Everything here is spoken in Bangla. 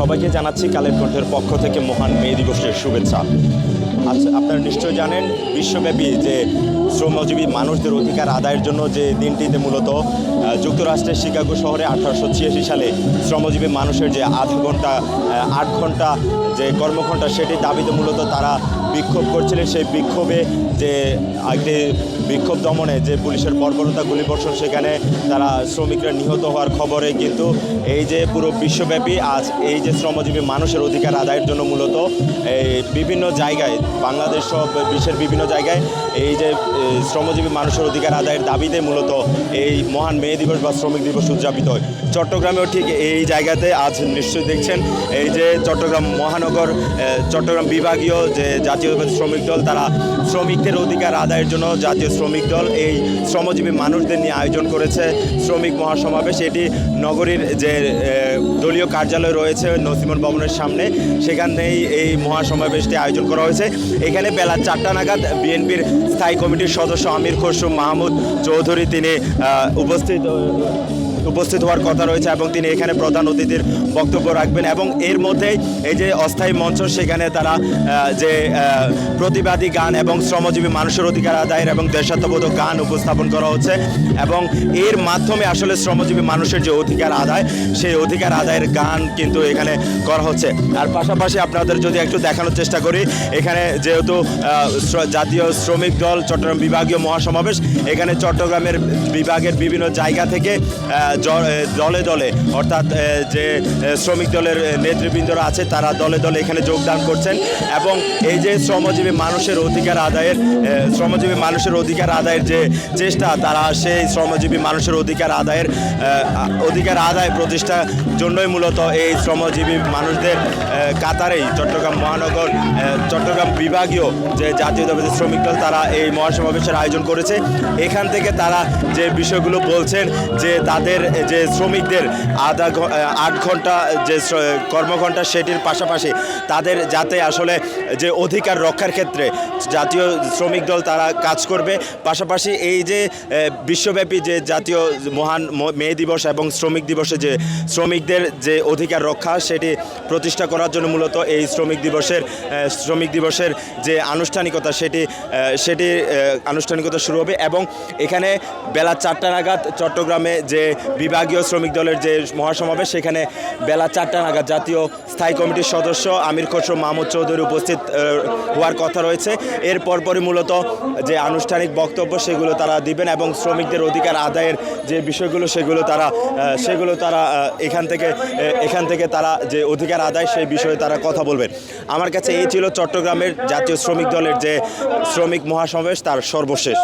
সবাইকে জানাচ্ছি কালের কণ্ঠের পক্ষ থেকে মহান মে দিবসের শুভেচ্ছা। আচ্ছা, আপনারা নিশ্চয়ই জানেন বিশ্বব্যাপী যে শ্রমজীবী মানুষদের অধিকার আদায়ের জন্য যে দিনটিতে মূলত যুক্তরাষ্ট্রের শিকাগো শহরে 1886 সালে শ্রমজীবী মানুষের যে 8 ঘন্টা যে কর্মঘণ্টা সেটির দাবিতে মূলত তারা বিক্ষোভ করছিলেন। সেই বিক্ষোভে যে একটি বিক্ষোভ দমনে যে পুলিশের বর্বরতা গুলিবর্ষণ, সেখানে তারা শ্রমিকরা নিহত হওয়ার খবরে কিন্তু এই যে পুরো বিশ্বব্যাপী আজ এই যে শ্রমজীবী মানুষের অধিকার আদায়ের জন্য মূলত এই বিভিন্ন জায়গায় বাংলাদেশ সহ বিশ্বের বিভিন্ন জায়গায় এই যে শ্রমজীবী মানুষের অধিকার আদায়ের দাবিতে মূলত এই মহান মে দিবস বা শ্রমিক দিবস উদযাপিত হয়। চট্টগ্রামেও ঠিক এই জায়গাতে আজ নিশ্চয়ই দেখছেন এই যে চট্টগ্রাম মহানগর চট্টগ্রাম বিভাগীয় যে জাতীয় শ্রমিক দল, তারা শ্রমিকদের অধিকার আদায়ের জন্য জাতীয় শ্রমিক দল এই শ্রমজীবী মানুষদের নিয়ে আয়োজন করেছে শ্রমিক মহাসমাবেশ। এটি নগরীর যে দলীয় কার্যালয় রয়েছে নসিমন ভবনের সামনে, সেখানেই এই মহাসমাবেশটি আয়োজন করা হয়েছে। এখানে বেলা 4টা নাগাদ বিএনপির স্থায়ী কমিটির সদস্য আমির খসরু মাহমুদ চৌধুরী তিনি উপস্থিত হওয়ার কথা রয়েছে এবং তিনি এখানে প্রধান অতিথির বক্তব্য রাখবেন। এবং এর মধ্যেই এই যে অস্থায়ী মঞ্চ, সেখানে তারা যে প্রতিবাদী গান এবং শ্রমজীবী মানুষের অধিকার আদায়ের এবং দেশাত্মবোধক গান উপস্থাপন করা হচ্ছে এবং এর মাধ্যমে আসলে শ্রমজীবী মানুষের যে অধিকার আদায়, সেই অধিকার আদায়ের গান কিন্তু এখানে করা হচ্ছে। আর পাশাপাশি আপনাদের যদি একটু দেখানোর চেষ্টা করি, এখানে যেহেতু জাতীয় শ্রমিক দল চট্টগ্রাম বিভাগীয় মহাসমাবেশ, এখানে চট্টগ্রামের বিভাগের বিভিন্ন জায়গা থেকে দলে দলে অর্থাৎ যে শ্রমিক দলের নেতৃবৃন্দরা আছে তারা দলে দলে এখানে যোগদান করছেন এবং এই যে শ্রমজীবী মানুষের অধিকার আদায়ের যে চেষ্টা, তারা সেই শ্রমজীবী মানুষের অধিকার আদায় প্রতিষ্ঠার জন্যই মূলত এই শ্রমজীবী মানুষদের কাতারেই চট্টগ্রাম বিভাগীয় যে জাতীয় শ্রমিক দল তারা এই মহাসমাবেশের আয়োজন করেছে। এখান থেকে তারা যে বিষয়গুলো বলছেন যে তাদের যে শ্রমিকদের 8 ঘন্টা যে কর্মঘণ্টা, সেটির পাশাপাশি তাদের যাতে আসলে যে অধিকার রক্ষার ক্ষেত্রে জাতীয় শ্রমিক দল তারা কাজ করবে। পাশাপাশি এই যে বিশ্বব্যাপী যে জাতীয় মহান মে দিবস এবং শ্রমিক দিবসে যে শ্রমিকদের যে অধিকার রক্ষা, সেটি প্রতিষ্ঠা করার জন্য মূলত এই শ্রমিক দিবসের যে আনুষ্ঠানিকতা সেটি আনুষ্ঠানিকতা শুরু হবে। এবং এখানে বেলা 4টা নাগাদ চট্টগ্রামে যে বিভাগীয় শ্রমিক দলের যে মহাসমাবেশ, সেখানে বেলা 4টা নাগাদ জাতীয় স্থায়ী কমিটির সদস্য আমির খসরু মাহমুদ চৌধুরী উপস্থিত হওয়ার কথা রয়েছে। এর পরপরই মূলত যে আনুষ্ঠানিক বক্তব্য সেগুলো তারা দিবেন এবং শ্রমিকদের অধিকার আদায়ের যে বিষয়গুলো সেগুলো তারা এখান থেকে তারা যে অধিকার আদায় সেই বিষয়ে তারা কথা বলবেন। আমার কাছে এই ছিল চট্টগ্রামের জাতীয় শ্রমিক দলের যে শ্রমিক মহাসমাবেশ তার সর্বশেষ।